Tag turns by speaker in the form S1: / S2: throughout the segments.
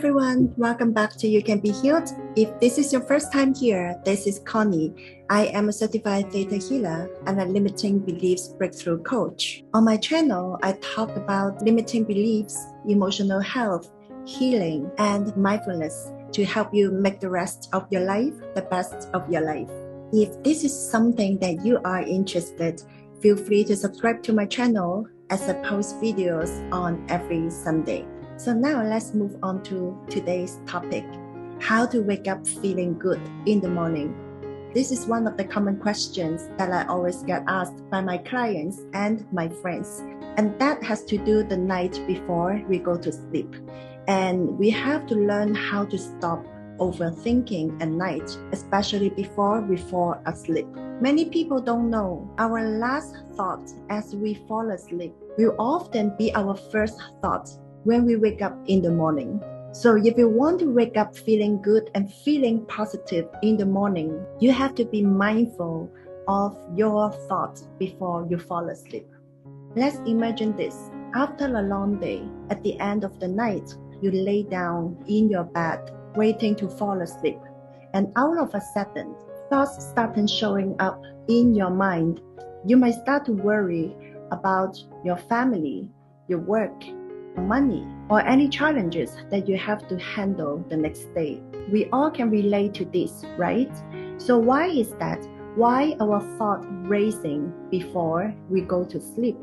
S1: everyone, welcome back to You Can Be Healed. If this is your first time here, this is Connie. I am a certified theta healer and a limiting beliefs breakthrough coach. On my channel, I talk about limiting beliefs, emotional health, healing, and mindfulness to help you make the rest of your life the best of your life. If this is something that you are interested, feel free to subscribe to my channel as I post videos on every Sunday. So now let's move on to today's topic, how to wake up feeling good in the morning. This is one of the common questions that I always get asked by my clients and my friends. And that has to do the night before we go to sleep. And we have to learn how to stop overthinking at night, especially before we fall asleep. Many people don't know our last thought as we fall asleep will often be our first thought when we wake up in the morning. So if you want to wake up feeling good and feeling positive in the morning, you have to be mindful of your thoughts before you fall asleep. Let's imagine this. After a long day, at the end of the night, you lay down in your bed waiting to fall asleep. And all of a sudden, thoughts start showing up in your mind. You might start to worry about your family, your work, money, or any challenges that you have to handle the next day. We all can relate to this, right? So why is that? Why our thought racing before we go to sleep?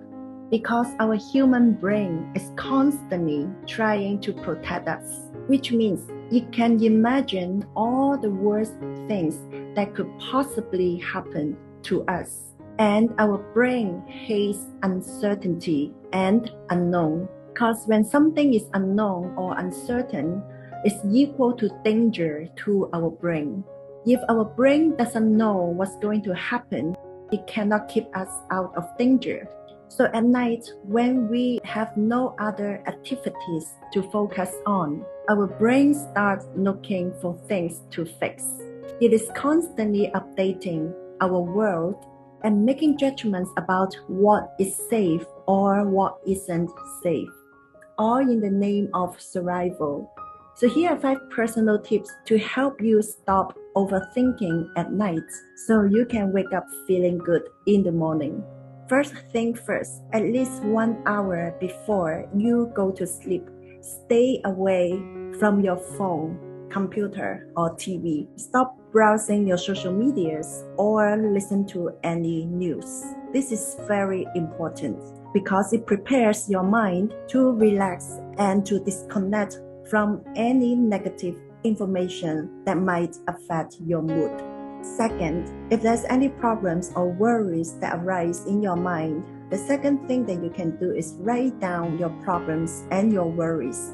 S1: Because our human brain is constantly trying to protect us, which means it can imagine all the worst things that could possibly happen to us. And our brain hates uncertainty and unknown. Because when something is unknown or uncertain, it's equal to danger to our brain. If our brain doesn't know what's going to happen, it cannot keep us out of danger. So at night, when we have no other activities to focus on, our brain starts looking for things to fix. It is constantly updating our world and making judgments about what is safe or what isn't safe, all in the name of survival. So here are 5 personal tips to help you stop overthinking at night so you can wake up feeling good in the morning. First thing first, at least 1 hour before you go to sleep, stay away from your phone, computer, or TV. Stop browsing your social medias or listen to any news. This is very important because it prepares your mind to relax and to disconnect from any negative information that might affect your mood. Second, if there's any problems or worries that arise in your mind, the second thing that you can do is write down your problems and your worries.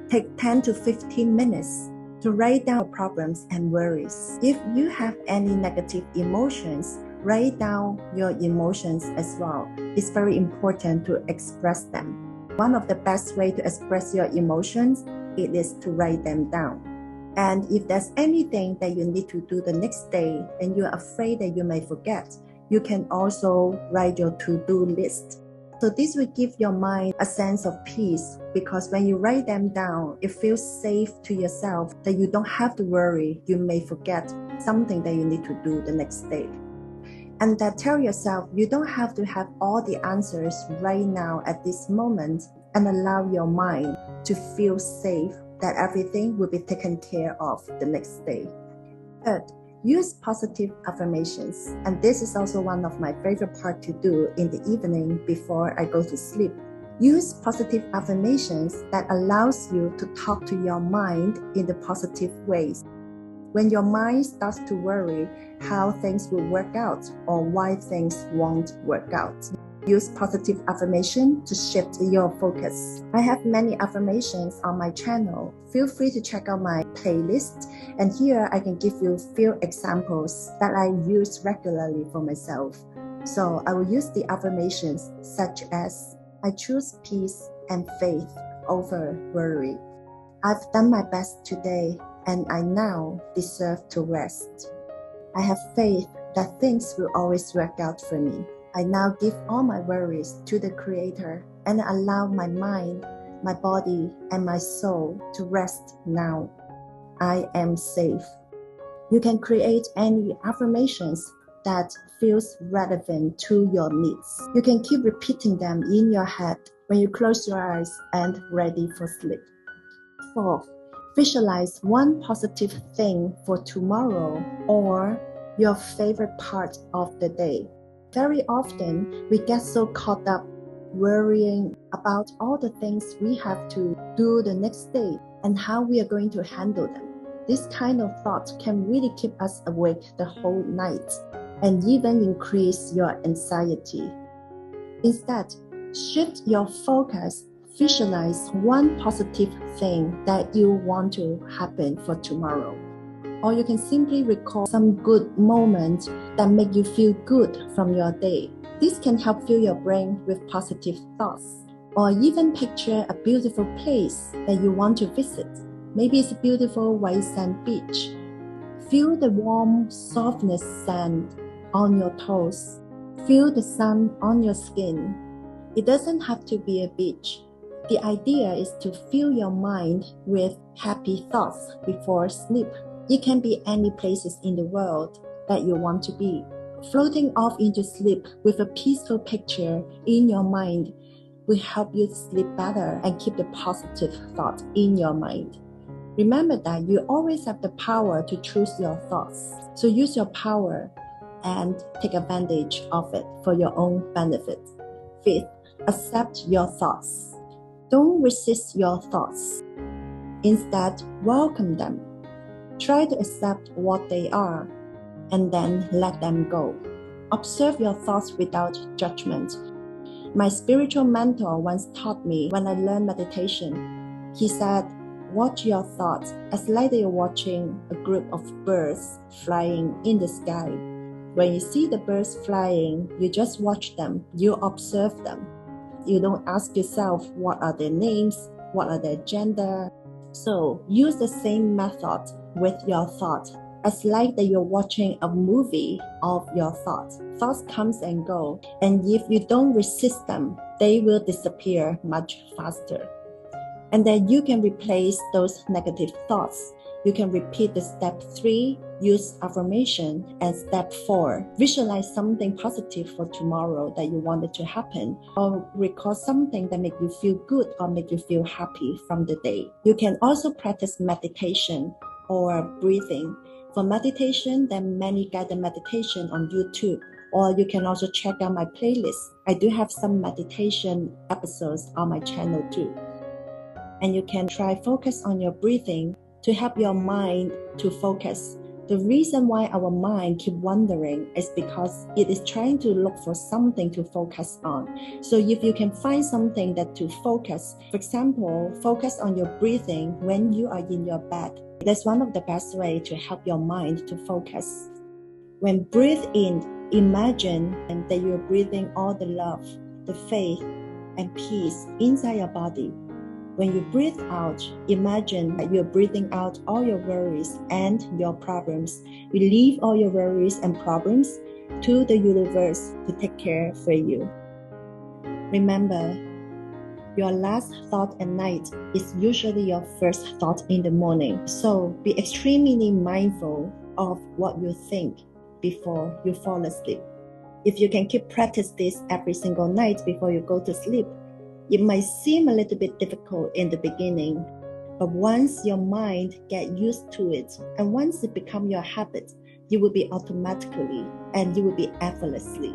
S1: Take 10 to 15 minutes to write down your problems and worries. If you have any negative emotions, write down your emotions as well. It's very important to express them. One of the best ways to express your emotions, it is to write them down. And if there's anything that you need to do the next day and you're afraid that you may forget, you can also write your to-do list. So this will give your mind a sense of peace because when you write them down, it feels safe to yourself that you don't have to worry you may forget something that you need to do the next day. And that tell yourself you don't have to have all the answers right now at this moment, and allow your mind to feel safe that everything will be taken care of the next day. Third, use positive affirmations. And this is also one of my favorite parts to do in the evening before I go to sleep. Use positive affirmations that allows you to talk to your mind in the positive ways. When your mind starts to worry how things will work out or why things won't work out, use positive affirmation to shift your focus. I have many affirmations on my channel. Feel free to check out my playlist. And here I can give you a few examples that I use regularly for myself. So I will use the affirmations such as, I choose peace and faith over worry. I've done my best today and I now deserve to rest. I have faith that things will always work out for me. I now give all my worries to the Creator and allow my mind my body, and my soul to rest now. I am safe. You can create any affirmations that feels relevant to your needs. You can keep repeating them in your head when you close your eyes and ready for sleep. 4th, visualize one positive thing for tomorrow or your favorite part of the day. Very often, we get so caught up worrying about all the things we have to do the next day and how we are going to handle them. This kind of thought can really keep us awake the whole night and even increase your anxiety. Instead, shift your focus. Visualize one positive thing that you want to happen for tomorrow. Or you can simply recall some good moments that make you feel good from your day. This can help fill your brain with positive thoughts. Or even picture a beautiful place that you want to visit. Maybe it's a beautiful white sand beach. Feel the warm softness sand on your toes. Feel the sun on your skin. It doesn't have to be a beach. The idea is to fill your mind with happy thoughts before sleep. It can be any places in the world that you want to be. Floating off into sleep with a peaceful picture in your mind will help you sleep better and keep the positive thought in your mind. Remember that you always have the power to choose your thoughts. So use your power and take advantage of it for your own benefit. 5th, accept your thoughts. Don't resist your thoughts. Instead, welcome them. Try to accept what they are and then let them go. Observe your thoughts without judgment. My spiritual mentor once taught me when I learned meditation. He said, watch your thoughts as like you're watching a group of birds flying in the sky. When you see the birds flying, you just watch them, you observe them. You don't ask yourself what are their names, what are their gender. So use the same method with your thoughts. As like that you're watching a movie of your thoughts. Thoughts comes and go, and if you don't resist them, they will disappear much faster. And then you can replace those negative thoughts. You can repeat the step 3, use affirmation, and step 4, visualize something positive for tomorrow that you wanted to happen, or recall something that make you feel good or make you feel happy from the day. You can also practice meditation or breathing. For meditation, there are many guided meditation on YouTube, or you can also check out my playlist. I do have some meditation episodes on my channel too. And you can try focus on your breathing to help your mind to focus. The reason why our mind keep wandering is because it is trying to look for something to focus on. So if you can find something that to focus, for example, focus on your breathing when you are in your bed. That's one of the best way to help your mind to focus. When breathe in, imagine that you're breathing all the love, the faith, and peace inside your body. When you breathe out, imagine that you're breathing out all your worries and your problems. Release all your worries and problems to the universe to take care for you. Remember, your last thought at night is usually your first thought in the morning. So be extremely mindful of what you think before you fall asleep. If you can keep practice this every single night before you go to sleep, it might seem a little bit difficult in the beginning, but once your mind get used to it, and once it become your habit, you will be automatically and you will be effortlessly.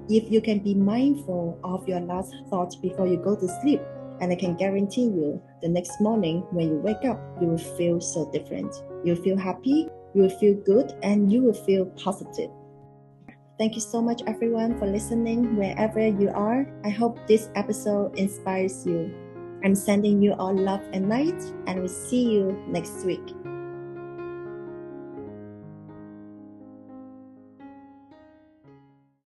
S1: If you can be mindful of your last thought before you go to sleep, and I can guarantee you, the next morning when you wake up, you will feel so different. You'll feel happy, you will feel good, and you will feel positive. Thank you so much everyone for listening wherever you are. I hope this episode inspires you. I'm sending you all love and light, and we'll see you next week.